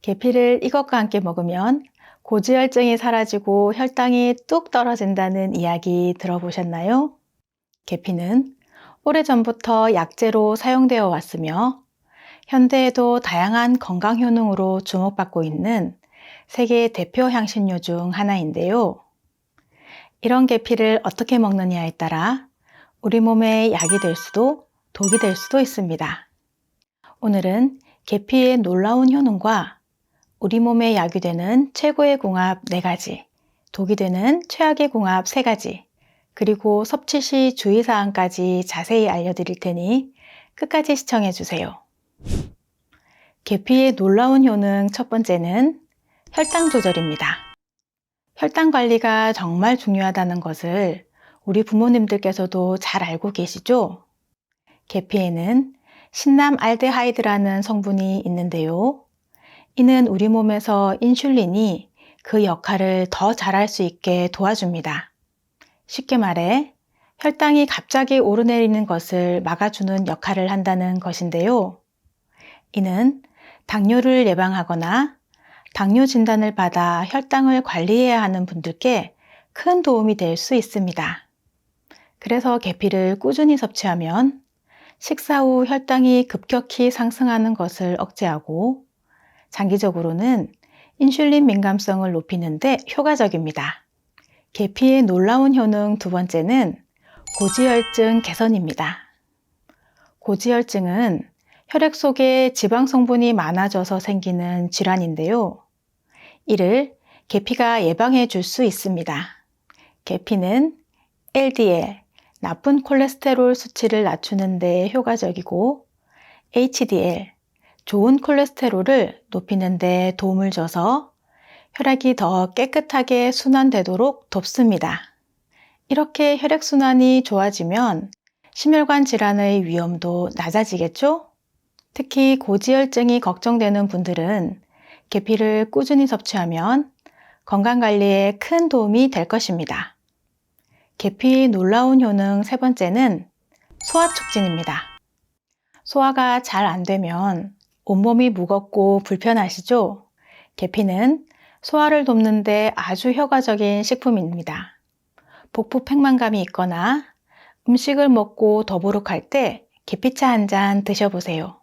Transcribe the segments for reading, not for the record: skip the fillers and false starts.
계피를 이것과 함께 먹으면 고지혈증이 사라지고 혈당이 뚝 떨어진다는 이야기 들어보셨나요? 계피는 오래전부터 약재로 사용되어 왔으며 현대에도 다양한 건강 효능으로 주목받고 있는 세계 대표 향신료 중 하나인데요. 이런 계피를 어떻게 먹느냐에 따라 우리 몸에 약이 될 수도 독이 될 수도 있습니다. 오늘은 계피의 놀라운 효능과 우리 몸에 약이 되는 최고의 궁합 4가지, 독이 되는 최악의 궁합 3가지, 그리고 섭취 시 주의사항까지 자세히 알려드릴 테니 끝까지 시청해주세요. 계피의 놀라운 효능 첫 번째는 혈당 조절입니다. 혈당 관리가 정말 중요하다는 것을 우리 부모님들께서도 잘 알고 계시죠? 계피에는 신남알데하이드라는 성분이 있는데요. 이는 우리 몸에서 인슐린이 그 역할을 더 잘할 수 있게 도와줍니다. 쉽게 말해 혈당이 갑자기 오르내리는 것을 막아주는 역할을 한다는 것인데요. 이는 당뇨를 예방하거나 당뇨 진단을 받아 혈당을 관리해야 하는 분들께 큰 도움이 될 수 있습니다. 그래서 계피를 꾸준히 섭취하면 식사 후 혈당이 급격히 상승하는 것을 억제하고 장기적으로는 인슐린 민감성을 높이는 데 효과적입니다. 계피의 놀라운 효능 두 번째는 고지혈증 개선입니다. 고지혈증은 혈액 속에 지방 성분이 많아져서 생기는 질환인데요. 이를 계피가 예방해 줄 수 있습니다. 계피는 LDL, 나쁜 콜레스테롤 수치를 낮추는 데 효과적이고 HDL, 좋은 콜레스테롤을 높이는 데 도움을 줘서 혈액이 더 깨끗하게 순환되도록 돕습니다. 이렇게 혈액순환이 좋아지면 심혈관 질환의 위험도 낮아지겠죠? 특히 고지혈증이 걱정되는 분들은 계피를 꾸준히 섭취하면 건강관리에 큰 도움이 될 것입니다. 계피의 놀라운 효능 세 번째는 소화 촉진입니다. 소화가 잘 안 되면 온몸이 무겁고 불편하시죠? 계피는 소화를 돕는 데 아주 효과적인 식품입니다. 복부 팽만감이 있거나 음식을 먹고 더부룩할 때 계피차 한 잔 드셔보세요.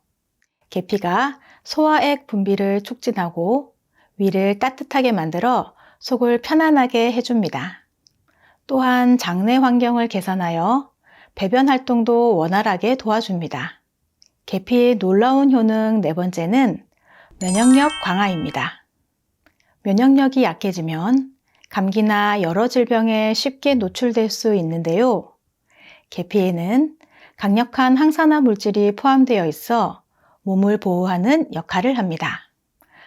계피가 소화액 분비를 촉진하고 위를 따뜻하게 만들어 속을 편안하게 해줍니다. 또한 장내 환경을 개선하여 배변 활동도 원활하게 도와줍니다. 계피의 놀라운 효능 네 번째는 면역력 강화입니다. 면역력이 약해지면 감기나 여러 질병에 쉽게 노출될 수 있는데요. 계피에는 강력한 항산화 물질이 포함되어 있어 몸을 보호하는 역할을 합니다.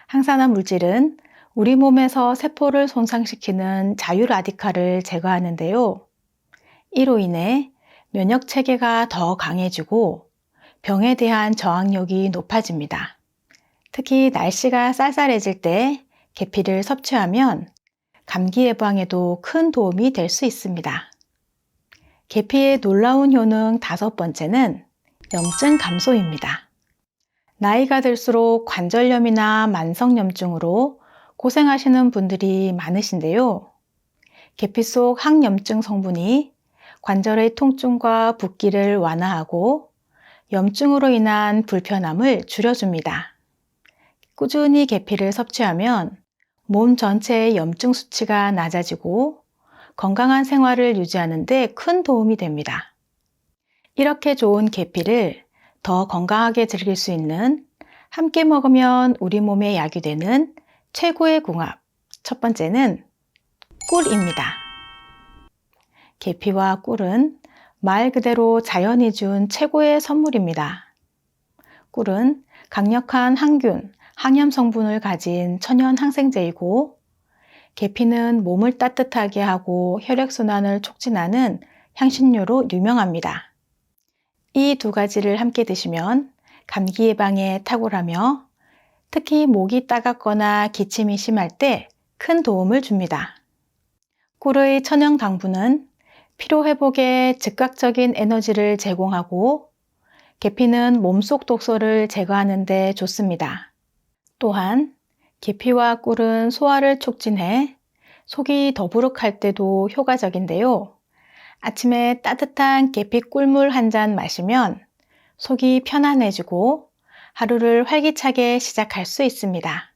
항산화 물질은 우리 몸에서 세포를 손상시키는 자유라디칼을 제거하는데요. 이로 인해 면역 체계가 더 강해지고 병에 대한 저항력이 높아집니다. 특히 날씨가 쌀쌀해질 때 계피를 섭취하면 감기 예방에도 큰 도움이 될 수 있습니다. 계피의 놀라운 효능 다섯 번째는 염증 감소입니다. 나이가 들수록 관절염이나 만성염증으로 고생하시는 분들이 많으신데요. 계피 속 항염증 성분이 관절의 통증과 붓기를 완화하고 염증으로 인한 불편함을 줄여줍니다. 꾸준히 계피를 섭취하면 몸 전체의 염증 수치가 낮아지고 건강한 생활을 유지하는 데 큰 도움이 됩니다. 이렇게 좋은 계피를 더 건강하게 즐길 수 있는 함께 먹으면 우리 몸에 약이 되는 최고의 궁합 첫 번째는 꿀입니다. 계피와 꿀은 말 그대로 자연이 준 최고의 선물입니다. 꿀은 강력한 항균, 항염 성분을 가진 천연 항생제이고 계피는 몸을 따뜻하게 하고 혈액순환을 촉진하는 향신료로 유명합니다. 이 두 가지를 함께 드시면 감기 예방에 탁월하며 특히 목이 따갑거나 기침이 심할 때 큰 도움을 줍니다. 꿀의 천연 당분은 피로 회복에 즉각적인 에너지를 제공하고 계피는 몸속 독소를 제거하는 데 좋습니다. 또한 계피와 꿀은 소화를 촉진해 속이 더부룩할 때도 효과적인데요. 아침에 따뜻한 계피 꿀물 한 잔 마시면 속이 편안해지고 하루를 활기차게 시작할 수 있습니다.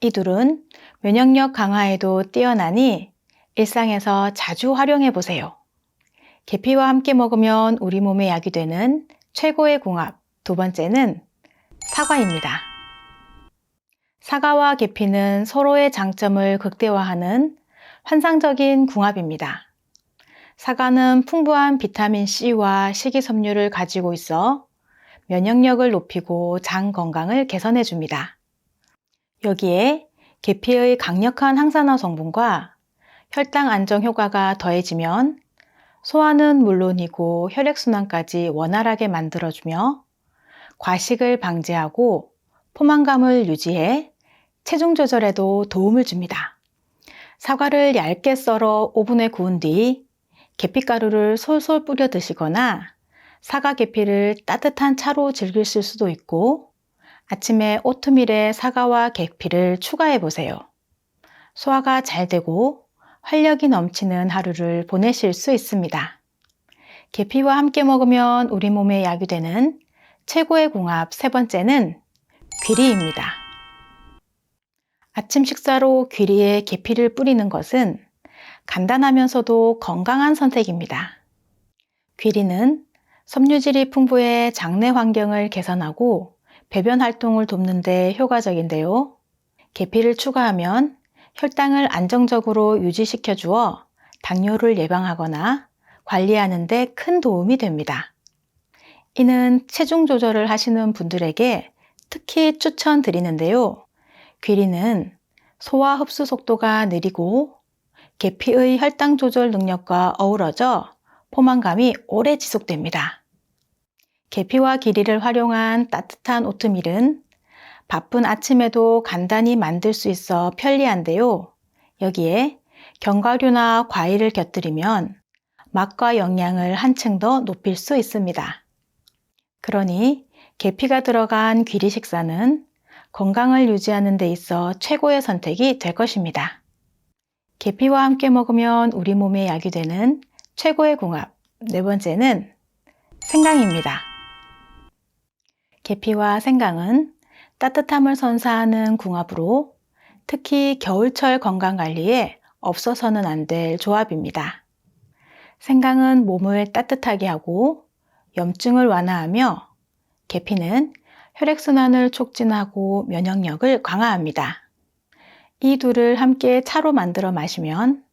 이 둘은 면역력 강화에도 뛰어나니 일상에서 자주 활용해 보세요. 계피와 함께 먹으면 우리 몸에 약이 되는 최고의 궁합 두 번째는 사과입니다. 사과와 계피는 서로의 장점을 극대화하는 환상적인 궁합입니다. 사과는 풍부한 비타민 C와 식이섬유를 가지고 있어 면역력을 높이고 장 건강을 개선해 줍니다. 여기에 계피의 강력한 항산화 성분과 혈당 안정 효과가 더해지면 소화는 물론이고 혈액순환까지 원활하게 만들어주며 과식을 방지하고 포만감을 유지해 체중 조절에도 도움을 줍니다. 사과를 얇게 썰어 오븐에 구운 뒤 계피가루를 솔솔 뿌려 드시거나 사과 계피를 따뜻한 차로 즐기실 수도 있고 아침에 오트밀에 사과와 계피를 추가해 보세요. 소화가 잘 되고 활력이 넘치는 하루를 보내실 수 있습니다. 계피와 함께 먹으면 우리 몸에 약이 되는 최고의 궁합 세 번째는 귀리입니다. 아침 식사로 귀리에 계피를 뿌리는 것은 간단하면서도 건강한 선택입니다. 귀리는 섬유질이 풍부해 장내 환경을 개선하고 배변 활동을 돕는 데 효과적인데요. 계피를 추가하면 혈당을 안정적으로 유지시켜 주어 당뇨를 예방하거나 관리하는 데 큰 도움이 됩니다. 이는 체중 조절을 하시는 분들에게 특히 추천드리는데요. 귀리는 소화 흡수 속도가 느리고 계피의 혈당 조절 능력과 어우러져 포만감이 오래 지속됩니다. 계피와 귀리를 활용한 따뜻한 오트밀은 바쁜 아침에도 간단히 만들 수 있어 편리한데요. 여기에 견과류나 과일을 곁들이면 맛과 영양을 한층 더 높일 수 있습니다. 그러니 계피가 들어간 귀리 식사는 건강을 유지하는 데 있어 최고의 선택이 될 것입니다. 계피와 함께 먹으면 우리 몸에 약이 되는 최고의 궁합 네 번째는 생강입니다. 계피와 생강은 따뜻함을 선사하는 궁합으로 특히 겨울철 건강관리에 없어서는 안 될 조합입니다. 생강은 몸을 따뜻하게 하고 염증을 완화하며 계피는 혈액순환을 촉진하고 면역력을 강화합니다. 이 둘을 함께 차로 만들어 마시면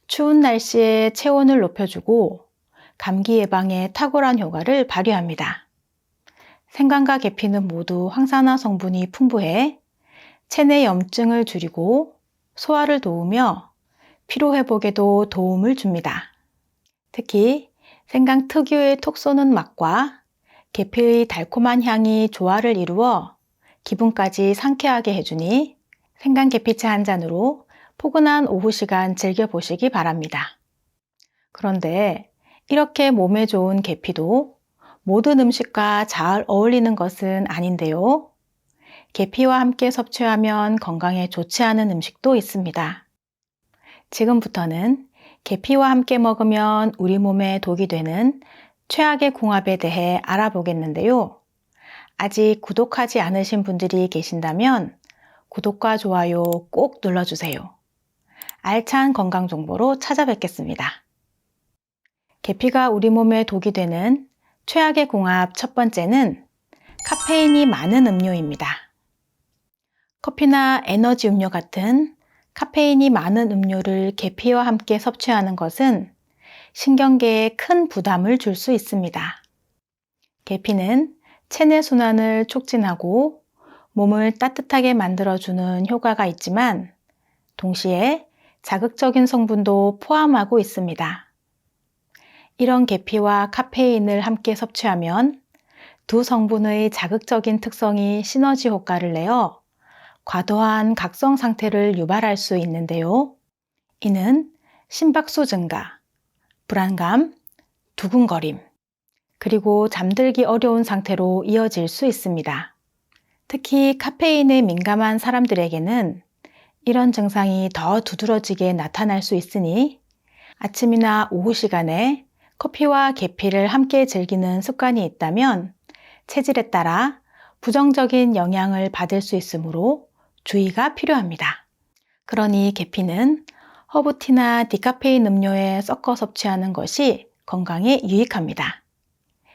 추운 날씨에 체온을 높여주고 감기 예방에 탁월한 효과를 발휘합니다. 생강과 계피는 모두 항산화 성분이 풍부해 체내 염증을 줄이고 소화를 도우며 피로 회복에도 도움을 줍니다. 특히 생강 특유의 톡 쏘는 맛과 계피의 달콤한 향이 조화를 이루어 기분까지 상쾌하게 해주니 생강 계피차 한 잔으로 포근한 오후 시간 즐겨보시기 바랍니다. 그런데 이렇게 몸에 좋은 계피도 모든 음식과 잘 어울리는 것은 아닌데요. 계피와 함께 섭취하면 건강에 좋지 않은 음식도 있습니다. 지금부터는 계피와 함께 먹으면 우리 몸에 독이 되는 최악의 궁합에 대해 알아보겠는데요. 아직 구독하지 않으신 분들이 계신다면 구독과 좋아요 꼭 눌러주세요. 알찬 건강 정보로 찾아뵙겠습니다. 계피가 우리 몸에 독이 되는 최악의 궁합 첫 번째는 카페인이 많은 음료입니다. 커피나 에너지 음료 같은 카페인이 많은 음료를 계피와 함께 섭취하는 것은 신경계에 큰 부담을 줄 수 있습니다. 계피는 체내 순환을 촉진하고 몸을 따뜻하게 만들어주는 효과가 있지만 동시에 자극적인 성분도 포함하고 있습니다. 이런 계피와 카페인을 함께 섭취하면 두 성분의 자극적인 특성이 시너지 효과를 내어 과도한 각성 상태를 유발할 수 있는데요. 이는 심박수 증가, 불안감, 두근거림, 그리고 잠들기 어려운 상태로 이어질 수 있습니다. 특히 카페인에 민감한 사람들에게는 이런 증상이 더 두드러지게 나타날 수 있으니 아침이나 오후 시간에 커피와 계피를 함께 즐기는 습관이 있다면 체질에 따라 부정적인 영향을 받을 수 있으므로 주의가 필요합니다. 그러니 계피는 허브티나 디카페인 음료에 섞어 섭취하는 것이 건강에 유익합니다.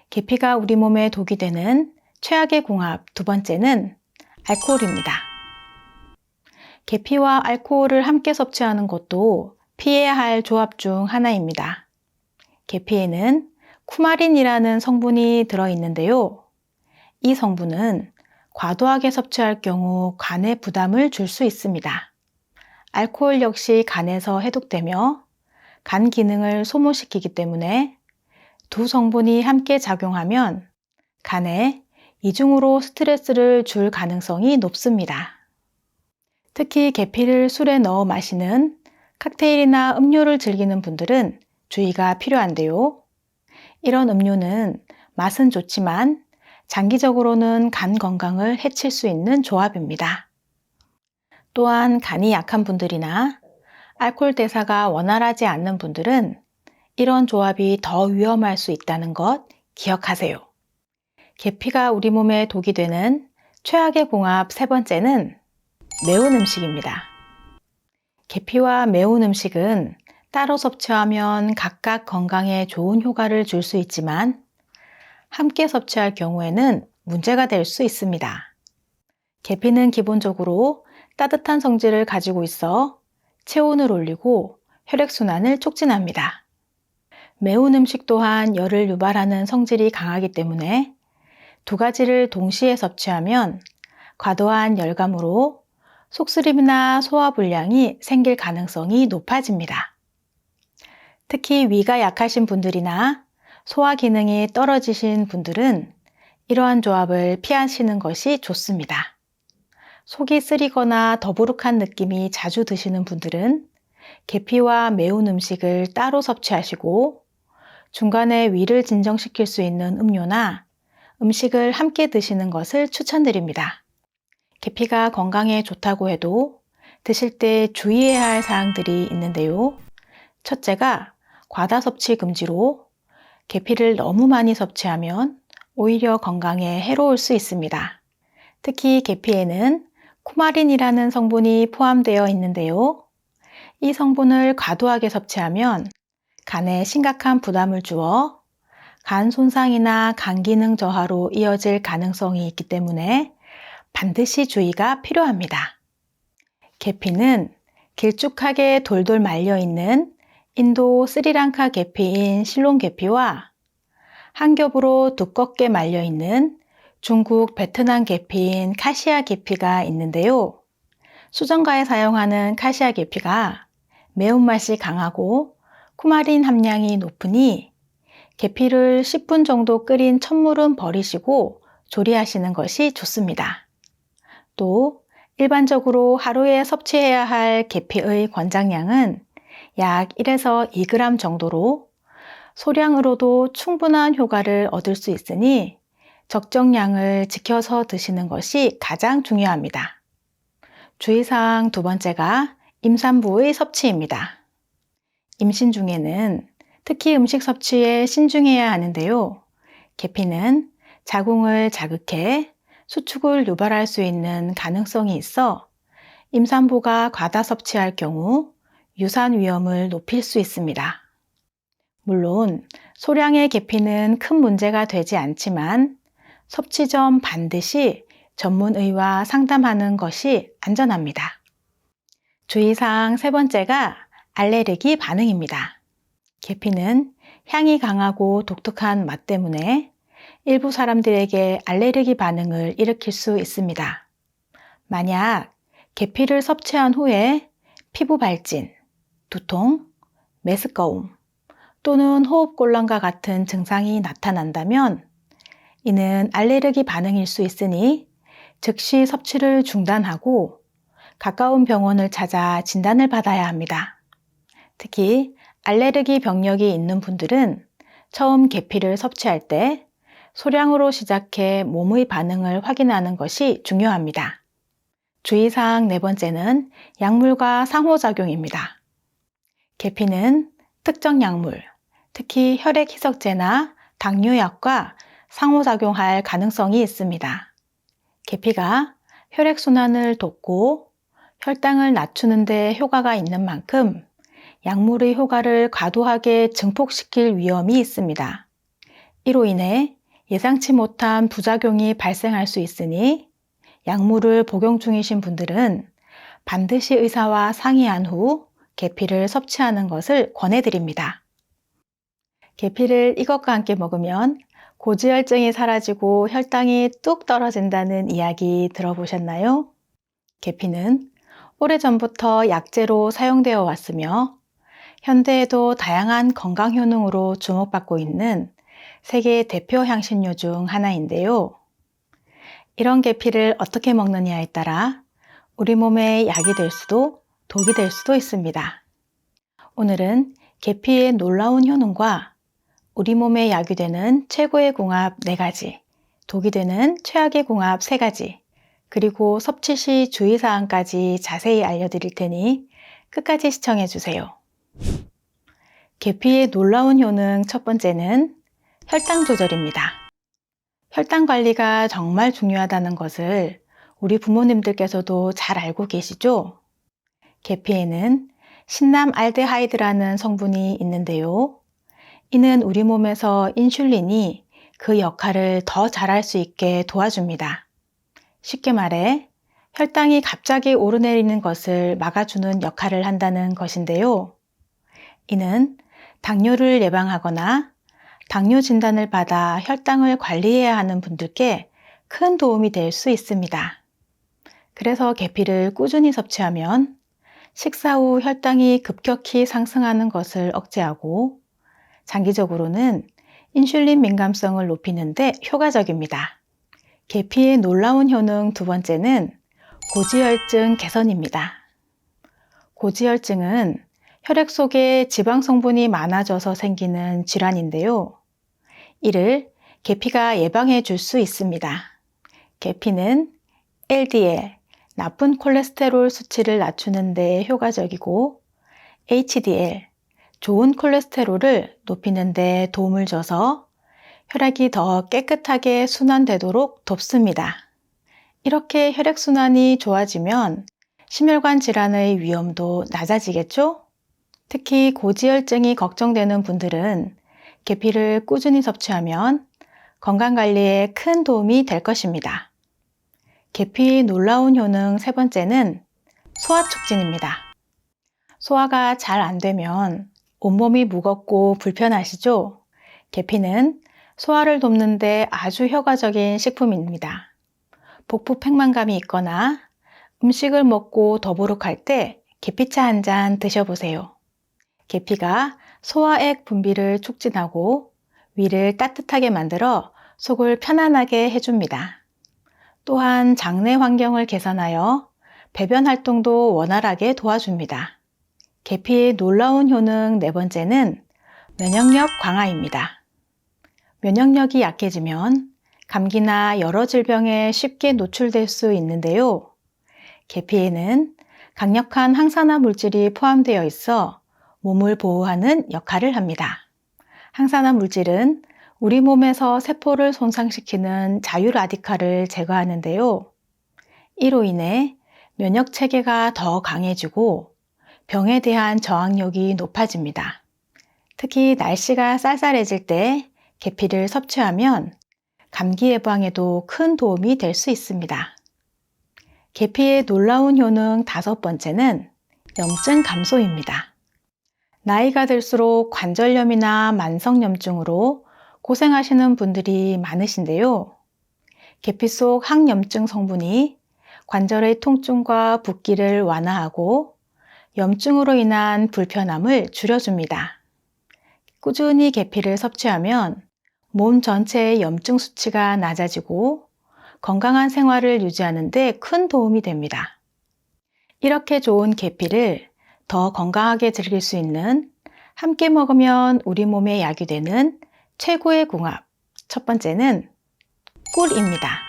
계피가 우리 몸에 독이 되는 최악의 궁합 두 번째는 알코올입니다. 계피와 알코올을 함께 섭취하는 것도 피해야 할 조합 중 하나입니다. 계피에는 쿠마린이라는 성분이 들어있는데요. 이 성분은 과도하게 섭취할 경우 간에 부담을 줄 수 있습니다. 알코올 역시 간에서 해독되며 간 기능을 소모시키기 때문에 두 성분이 함께 작용하면 간에 이중으로 스트레스를 줄 가능성이 높습니다. 특히 계피를 술에 넣어 마시는 칵테일이나 음료를 즐기는 분들은 주의가 필요한데요. 이런 음료는 맛은 좋지만 장기적으로는 간 건강을 해칠 수 있는 조합입니다. 또한 간이 약한 분들이나 알코올 대사가 원활하지 않는 분들은 이런 조합이 더 위험할 수 있다는 것 기억하세요. 계피가 우리 몸에 독이 되는 최악의 궁합 세 번째는 매운 음식입니다. 계피와 매운 음식은 따로 섭취하면 각각 건강에 좋은 효과를 줄 수 있지만 함께 섭취할 경우에는 문제가 될 수 있습니다. 계피는 기본적으로 따뜻한 성질을 가지고 있어 체온을 올리고 혈액순환을 촉진합니다. 매운 음식 또한 열을 유발하는 성질이 강하기 때문에 두 가지를 동시에 섭취하면 과도한 열감으로 속쓰림이나 소화불량이 생길 가능성이 높아집니다. 특히 위가 약하신 분들이나 소화 기능이 떨어지신 분들은 이러한 조합을 피하시는 것이 좋습니다. 속이 쓰리거나 더부룩한 느낌이 자주 드시는 분들은 계피와 매운 음식을 따로 섭취하시고 중간에 위를 진정시킬 수 있는 음료나 음식을 함께 드시는 것을 추천드립니다. 계피가 건강에 좋다고 해도 드실 때 주의해야 할 사항들이 있는데요. 첫째가 과다 섭취 금지로 계피를 너무 많이 섭취하면 오히려 건강에 해로울 수 있습니다. 특히 계피에는 쿠마린이라는 성분이 포함되어 있는데요. 이 성분을 과도하게 섭취하면 간에 심각한 부담을 주어 간 손상이나 간 기능 저하로 이어질 가능성이 있기 때문에 반드시 주의가 필요합니다. 계피는 길쭉하게 돌돌 말려 있는 인도 스리랑카 계피인 실론 계피와 한 겹으로 두껍게 말려 있는 중국 베트남 계피인 카시아 계피가 있는데요. 수정과에 사용하는 카시아 계피가 매운맛이 강하고 쿠마린 함량이 높으니 계피를 10분 정도 끓인 찬물은 버리시고 조리하시는 것이 좋습니다. 또 일반적으로 하루에 섭취해야 할 계피의 권장량은 약 1에서 2g 정도로 소량으로도 충분한 효과를 얻을 수 있으니 적정량을 지켜서 드시는 것이 가장 중요합니다. 주의사항 두 번째가 임산부의 섭취입니다. 임신 중에는 특히 음식 섭취에 신중해야 하는데요. 계피는 자궁을 자극해 수축을 유발할 수 있는 가능성이 있어 임산부가 과다 섭취할 경우 유산 위험을 높일 수 있습니다. 물론 소량의 계피는 큰 문제가 되지 않지만 섭취 전 반드시 전문의와 상담하는 것이 안전합니다. 주의사항 세 번째가 알레르기 반응입니다. 계피는 향이 강하고 독특한 맛 때문에 일부 사람들에게 알레르기 반응을 일으킬 수 있습니다. 만약 계피를 섭취한 후에 피부 발진, 두통, 메스꺼움 또는 호흡곤란과 같은 증상이 나타난다면 이는 알레르기 반응일 수 있으니 즉시 섭취를 중단하고 가까운 병원을 찾아 진단을 받아야 합니다. 특히 알레르기 병력이 있는 분들은 처음 계피를 섭취할 때 소량으로 시작해 몸의 반응을 확인하는 것이 중요합니다. 주의사항 네 번째는 약물과 상호작용입니다. 계피는 특정 약물, 특히 혈액 희석제나 당뇨약과 상호작용할 가능성이 있습니다. 계피가 혈액순환을 돕고 혈당을 낮추는 데 효과가 있는 만큼 약물의 효과를 과도하게 증폭시킬 위험이 있습니다. 이로 인해 예상치 못한 부작용이 발생할 수 있으니 약물을 복용 중이신 분들은 반드시 의사와 상의한 후 계피를 섭취하는 것을 권해드립니다. 계피를 이것과 함께 먹으면 고지혈증이 사라지고 혈당이 뚝 떨어진다는 이야기 들어보셨나요? 계피는 오래전부터 약재로 사용되어 왔으며 현대에도 다양한 건강 효능으로 주목받고 있는 세계 대표 향신료 중 하나인데요. 이런 계피를 어떻게 먹느냐에 따라 우리 몸에 약이 될 수도 독이 될 수도 있습니다. 오늘은 계피의 놀라운 효능과 우리 몸에 약이 되는 최고의 궁합 4가지, 독이 되는 최악의 궁합 3가지, 그리고 섭취 시 주의사항까지 자세히 알려드릴 테니 끝까지 시청해주세요. 계피의 놀라운 효능 첫 번째는 혈당 조절입니다. 혈당 관리가 정말 중요하다는 것을 우리 부모님들께서도 잘 알고 계시죠? 계피에는 신남알데하이드라는 성분이 있는데요. 이는 우리 몸에서 인슐린이 그 역할을 더 잘할 수 있게 도와줍니다. 쉽게 말해 혈당이 갑자기 오르내리는 것을 막아주는 역할을 한다는 것인데요. 이는 당뇨를 예방하거나 당뇨 진단을 받아 혈당을 관리해야 하는 분들께 큰 도움이 될 수 있습니다. 그래서 계피를 꾸준히 섭취하면 식사 후 혈당이 급격히 상승하는 것을 억제하고 장기적으로는 인슐린 민감성을 높이는 데 효과적입니다. 계피의 놀라운 효능 두 번째는 고지혈증 개선입니다. 고지혈증은 혈액 속에 지방 성분이 많아져서 생기는 질환인데요. 이를 계피가 예방해 줄 수 있습니다. 계피는 LDL, 나쁜 콜레스테롤 수치를 낮추는 데 효과적이고 HDL, 좋은 콜레스테롤을 높이는 데 도움을 줘서 혈액이 더 깨끗하게 순환되도록 돕습니다. 이렇게 혈액순환이 좋아지면 심혈관 질환의 위험도 낮아지겠죠? 특히 고지혈증이 걱정되는 분들은 계피를 꾸준히 섭취하면 건강관리에 큰 도움이 될 것입니다. 계피의 놀라운 효능 세 번째는 소화 촉진입니다. 소화가 잘 안 되면 온몸이 무겁고 불편하시죠? 계피는 소화를 돕는 데 아주 효과적인 식품입니다. 복부 팽만감이 있거나 음식을 먹고 더부룩할 때 계피차 한 잔 드셔보세요. 계피가 소화액 분비를 촉진하고 위를 따뜻하게 만들어 속을 편안하게 해줍니다. 또한 장내 환경을 개선하여 배변 활동도 원활하게 도와줍니다. 계피의 놀라운 효능 네 번째는 면역력 강화입니다. 면역력이 약해지면 감기나 여러 질병에 쉽게 노출될 수 있는데요. 계피에는 강력한 항산화 물질이 포함되어 있어 몸을 보호하는 역할을 합니다. 항산화 물질은 우리 몸에서 세포를 손상시키는 자유라디칼을 제거하는데요. 이로 인해 면역 체계가 더 강해지고 병에 대한 저항력이 높아집니다. 특히 날씨가 쌀쌀해질 때 계피를 섭취하면 감기 예방에도 큰 도움이 될 수 있습니다. 계피의 놀라운 효능 다섯 번째는 염증 감소입니다. 나이가 들수록 관절염이나 만성염증으로 고생하시는 분들이 많으신데요. 계피 속 항염증 성분이 관절의 통증과 붓기를 완화하고 염증으로 인한 불편함을 줄여줍니다. 꾸준히 계피를 섭취하면 몸 전체의 염증 수치가 낮아지고 건강한 생활을 유지하는 데 큰 도움이 됩니다. 이렇게 좋은 계피를 더 건강하게 즐길 수 있는 함께 먹으면 우리 몸에 약이 되는 최고의 궁합 첫 번째는 꿀입니다.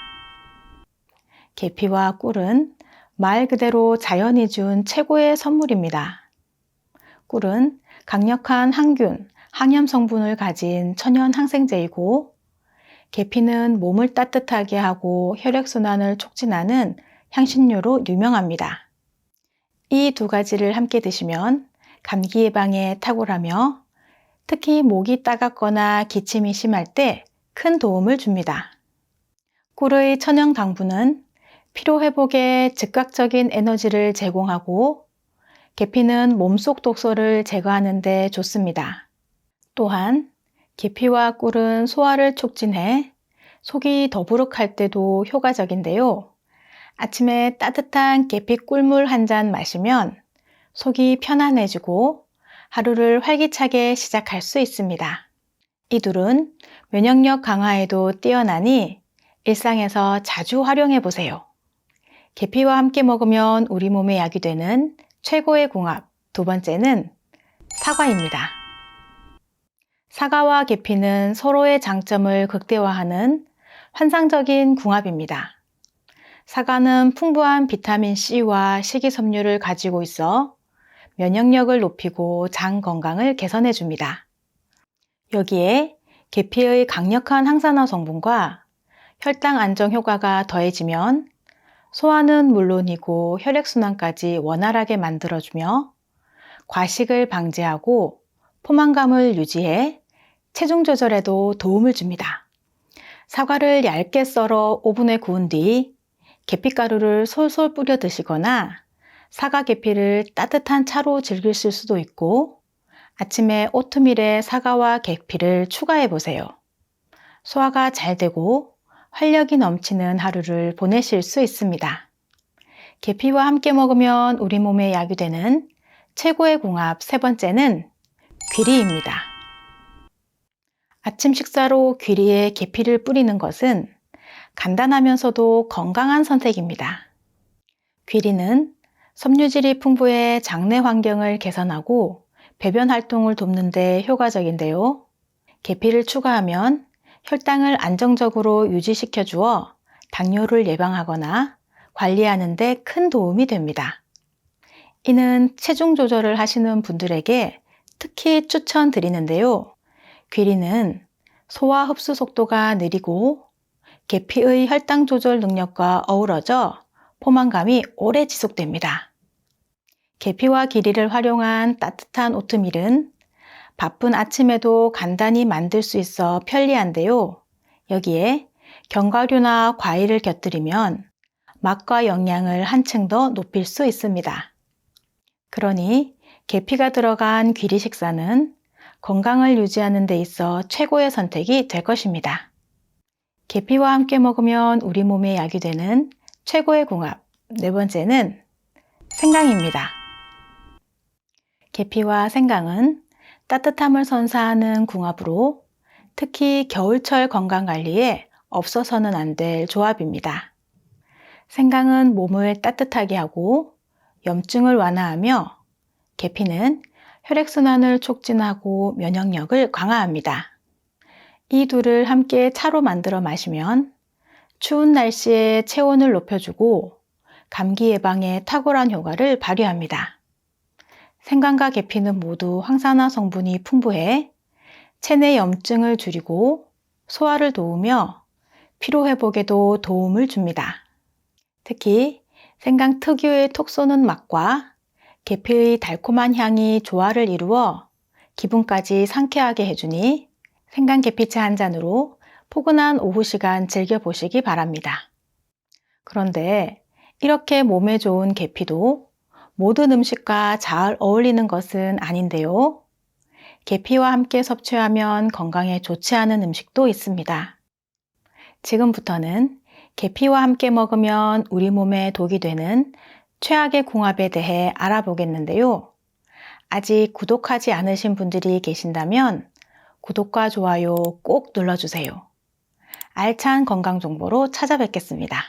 계피와 꿀은 말 그대로 자연이 준 최고의 선물입니다. 꿀은 강력한 항균, 항염 성분을 가진 천연 항생제이고, 계피는 몸을 따뜻하게 하고 혈액순환을 촉진하는 향신료로 유명합니다. 이 두 가지를 함께 드시면 감기 예방에 탁월하며 특히 목이 따갑거나 기침이 심할 때 큰 도움을 줍니다. 꿀의 천연 당분은 피로 회복에 즉각적인 에너지를 제공하고, 계피는 몸속 독소를 제거하는 데 좋습니다. 또한 계피와 꿀은 소화를 촉진해 속이 더부룩할 때도 효과적인데요. 아침에 따뜻한 계피 꿀물 한 잔 마시면 속이 편안해지고 하루를 활기차게 시작할 수 있습니다. 이 둘은 면역력 강화에도 뛰어나니 일상에서 자주 활용해 보세요. 계피와 함께 먹으면 우리 몸에 약이 되는 최고의 궁합, 두 번째는 사과입니다. 사과와 계피는 서로의 장점을 극대화하는 환상적인 궁합입니다. 사과는 풍부한 비타민C와 식이섬유를 가지고 있어 면역력을 높이고 장 건강을 개선해 줍니다. 여기에 계피의 강력한 항산화 성분과 혈당 안정 효과가 더해지면 소화는 물론이고 혈액순환까지 원활하게 만들어주며 과식을 방지하고 포만감을 유지해 체중 조절에도 도움을 줍니다. 사과를 얇게 썰어 오븐에 구운 뒤 계피가루를 솔솔 뿌려 드시거나 사과 계피를 따뜻한 차로 즐기실 수도 있고, 아침에 오트밀에 사과와 계피를 추가해 보세요. 소화가 잘 되고 활력이 넘치는 하루를 보내실 수 있습니다. 계피와 함께 먹으면 우리 몸에 약이 되는 최고의 궁합, 세 번째는 귀리입니다. 아침 식사로 귀리에 계피를 뿌리는 것은 간단하면서도 건강한 선택입니다. 귀리는 섬유질이 풍부해 장내 환경을 개선하고 배변 활동을 돕는 데 효과적인데요. 계피를 추가하면 혈당을 안정적으로 유지시켜 주어 당뇨를 예방하거나 관리하는 데 큰 도움이 됩니다. 이는 체중 조절을 하시는 분들에게 특히 추천드리는데요. 귀리는 소화 흡수 속도가 느리고 계피의 혈당 조절 능력과 어우러져 포만감이 오래 지속됩니다. 계피와 귀리를 활용한 따뜻한 오트밀은 바쁜 아침에도 간단히 만들 수 있어 편리한데요. 여기에 견과류나 과일을 곁들이면 맛과 영양을 한층 더 높일 수 있습니다. 그러니 계피가 들어간 귀리 식사는 건강을 유지하는 데 있어 최고의 선택이 될 것입니다. 계피와 함께 먹으면 우리 몸에 약이 되는 최고의 궁합, 네 번째는 생강입니다. 계피와 생강은 따뜻함을 선사하는 궁합으로 특히 겨울철 건강관리에 없어서는 안 될 조합입니다. 생강은 몸을 따뜻하게 하고 염증을 완화하며, 계피는 혈액순환을 촉진하고 면역력을 강화합니다. 이 둘을 함께 차로 만들어 마시면 추운 날씨에 체온을 높여주고 감기 예방에 탁월한 효과를 발휘합니다. 생강과 계피는 모두 항산화 성분이 풍부해 체내 염증을 줄이고 소화를 도우며 피로 회복에도 도움을 줍니다. 특히 생강 특유의 톡 쏘는 맛과 계피의 달콤한 향이 조화를 이루어 기분까지 상쾌하게 해주니 생강 계피차 한 잔으로 포근한 오후 시간 즐겨보시기 바랍니다. 그런데 이렇게 몸에 좋은 계피도 모든 음식과 잘 어울리는 것은 아닌데요. 계피와 함께 섭취하면 건강에 좋지 않은 음식도 있습니다. 지금부터는 계피와 함께 먹으면 우리 몸에 독이 되는 최악의 궁합에 대해 알아보겠는데요. 아직 구독하지 않으신 분들이 계신다면 구독과 좋아요 꼭 눌러주세요. 알찬 건강 정보로 찾아뵙겠습니다.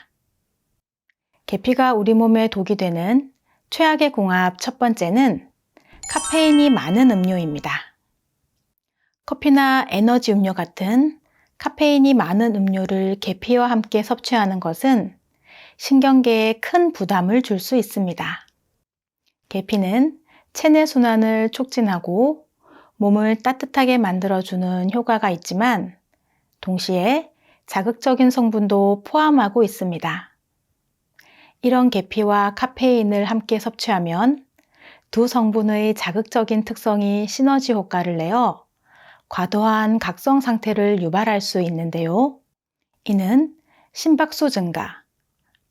계피가 우리 몸에 독이 되는 최악의 궁합, 첫 번째는 카페인이 많은 음료입니다. 커피나 에너지 음료 같은 카페인이 많은 음료를 계피와 함께 섭취하는 것은 신경계에 큰 부담을 줄 수 있습니다. 계피는 체내 순환을 촉진하고 몸을 따뜻하게 만들어주는 효과가 있지만 동시에 자극적인 성분도 포함하고 있습니다. 이런 계피와 카페인을 함께 섭취하면 두 성분의 자극적인 특성이 시너지 효과를 내어 과도한 각성 상태를 유발할 수 있는데요. 이는 심박수 증가,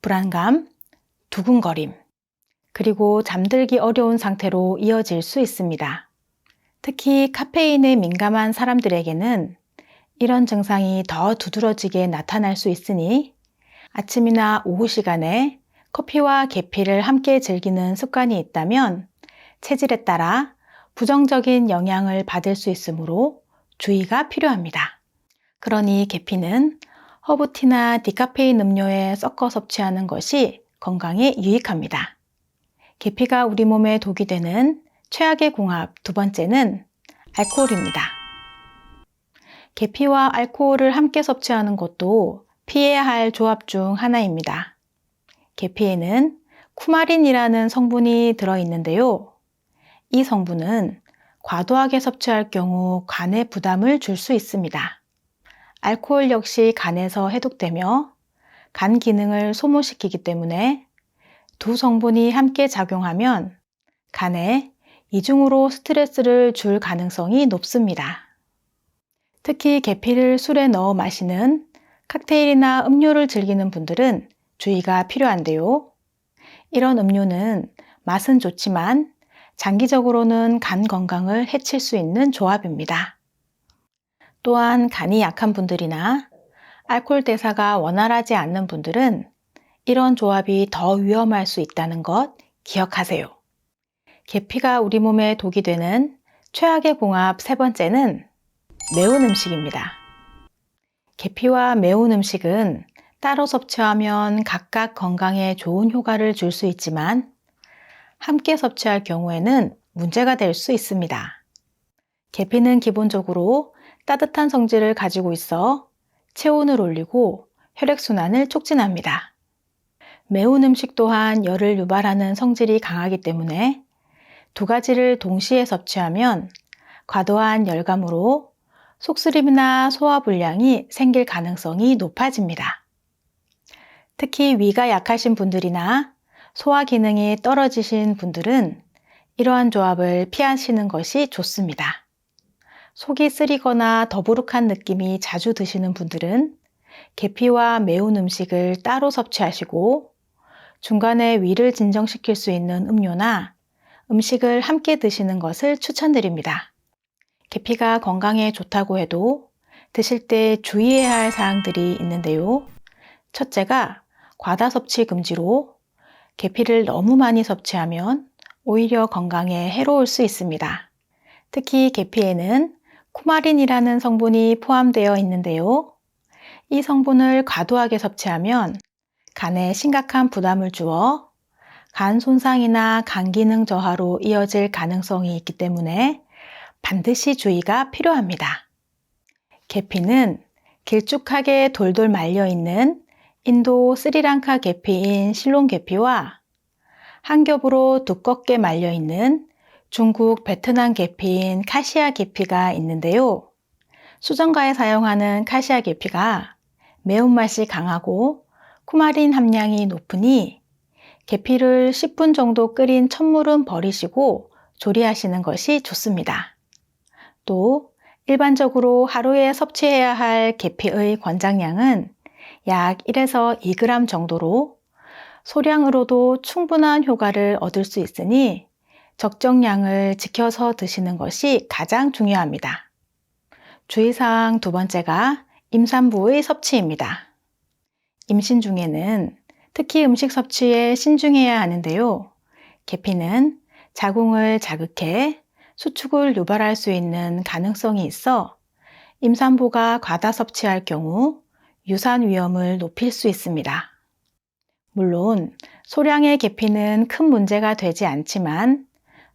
불안감, 두근거림, 그리고 잠들기 어려운 상태로 이어질 수 있습니다. 특히 카페인에 민감한 사람들에게는 이런 증상이 더 두드러지게 나타날 수 있으니 아침이나 오후 시간에 커피와 계피를 함께 즐기는 습관이 있다면 체질에 따라 부정적인 영향을 받을 수 있으므로 주의가 필요합니다. 그러니 계피는 허브티나 디카페인 음료에 섞어 섭취하는 것이 건강에 유익합니다. 계피가 우리 몸에 독이 되는 최악의 궁합 두 번째는 알코올입니다. 계피와 알코올을 함께 섭취하는 것도 피해야 할 조합 중 하나입니다. 계피에는 쿠마린이라는 성분이 들어있는데요. 이 성분은 과도하게 섭취할 경우 간에 부담을 줄 수 있습니다. 알코올 역시 간에서 해독되며 간 기능을 소모시키기 때문에 두 성분이 함께 작용하면 간에 이중으로 스트레스를 줄 가능성이 높습니다. 특히 계피를 술에 넣어 마시는 칵테일이나 음료를 즐기는 분들은 주의가 필요한데요. 이런 음료는 맛은 좋지만 장기적으로는 간 건강을 해칠 수 있는 조합입니다. 또한 간이 약한 분들이나 알코올 대사가 원활하지 않는 분들은 이런 조합이 더 위험할 수 있다는 것 기억하세요. 계피가 우리 몸에 독이 되는 최악의 궁합 세 번째는 매운 음식입니다. 계피와 매운 음식은 따로 섭취하면 각각 건강에 좋은 효과를 줄 수 있지만 함께 섭취할 경우에는 문제가 될 수 있습니다. 계피는 기본적으로 따뜻한 성질을 가지고 있어 체온을 올리고 혈액순환을 촉진합니다. 매운 음식 또한 열을 유발하는 성질이 강하기 때문에 두 가지를 동시에 섭취하면 과도한 열감으로 속쓰림이나 소화불량이 생길 가능성이 높아집니다. 특히 위가 약하신 분들이나 소화 기능이 떨어지신 분들은 이러한 조합을 피하시는 것이 좋습니다. 속이 쓰리거나 더부룩한 느낌이 자주 드시는 분들은 계피와 매운 음식을 따로 섭취하시고 중간에 위를 진정시킬 수 있는 음료나 음식을 함께 드시는 것을 추천드립니다. 계피가 건강에 좋다고 해도 드실 때 주의해야 할 사항들이 있는데요. 첫째가 과다 섭취 금지로 계피를 너무 많이 섭취하면 오히려 건강에 해로울 수 있습니다. 특히 계피에는 쿠마린이라는 성분이 포함되어 있는데요. 이 성분을 과도하게 섭취하면 간에 심각한 부담을 주어 간 손상이나 간 기능 저하로 이어질 가능성이 있기 때문에 반드시 주의가 필요합니다. 계피는 길쭉하게 돌돌 말려있는 인도 스리랑카 계피인 실론 계피와 한 겹으로 두껍게 말려있는 중국 베트남 계피인 카시아 계피가 있는데요. 수정과에 사용하는 카시아 계피가 매운맛이 강하고 쿠마린 함량이 높으니 계피를 10분 정도 끓인 찬물은 버리시고 조리하시는 것이 좋습니다. 또 일반적으로 하루에 섭취해야 할 계피의 권장량은 약 1에서 2g 정도로 소량으로도 충분한 효과를 얻을 수 있으니 적정량을 지켜서 드시는 것이 가장 중요합니다. 주의사항 두 번째가 임산부의 섭취입니다. 임신 중에는 특히 음식 섭취에 신중해야 하는데요. 계피는 자궁을 자극해 수축을 유발할 수 있는 가능성이 있어 임산부가 과다 섭취할 경우 유산 위험을 높일 수 있습니다. 물론 소량의 계피는 큰 문제가 되지 않지만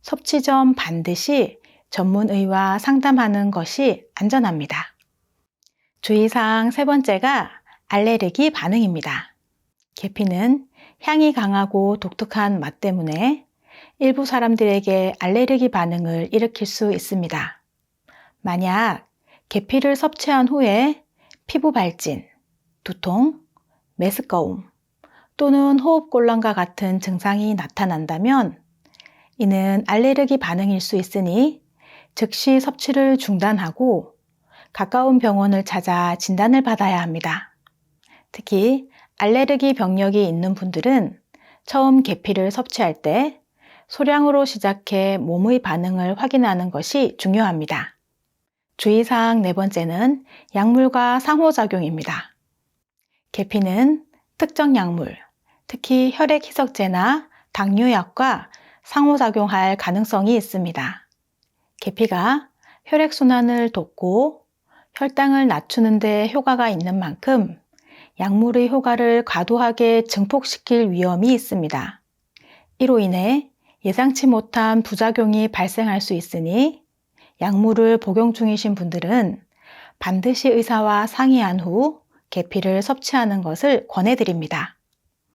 섭취 전 반드시 전문의와 상담하는 것이 안전합니다. 주의사항 세 번째가 알레르기 반응입니다. 계피는 향이 강하고 독특한 맛 때문에 일부 사람들에게 알레르기 반응을 일으킬 수 있습니다. 만약 계피를 섭취한 후에 피부 발진, 두통, 메스꺼움 또는 호흡곤란과 같은 증상이 나타난다면 이는 알레르기 반응일 수 있으니 즉시 섭취를 중단하고 가까운 병원을 찾아 진단을 받아야 합니다. 특히 알레르기 병력이 있는 분들은 처음 계피를 섭취할 때 소량으로 시작해 몸의 반응을 확인하는 것이 중요합니다. 주의사항 네 번째는 약물과 상호작용입니다. 계피는 특정 약물, 특히 혈액희석제나 당뇨약과 상호작용할 가능성이 있습니다. 계피가 혈액순환을 돕고 혈당을 낮추는 데 효과가 있는 만큼 약물의 효과를 과도하게 증폭시킬 위험이 있습니다. 이로 인해 예상치 못한 부작용이 발생할 수 있으니 약물을 복용 중이신 분들은 반드시 의사와 상의한 후 계피를 섭취하는 것을 권해드립니다.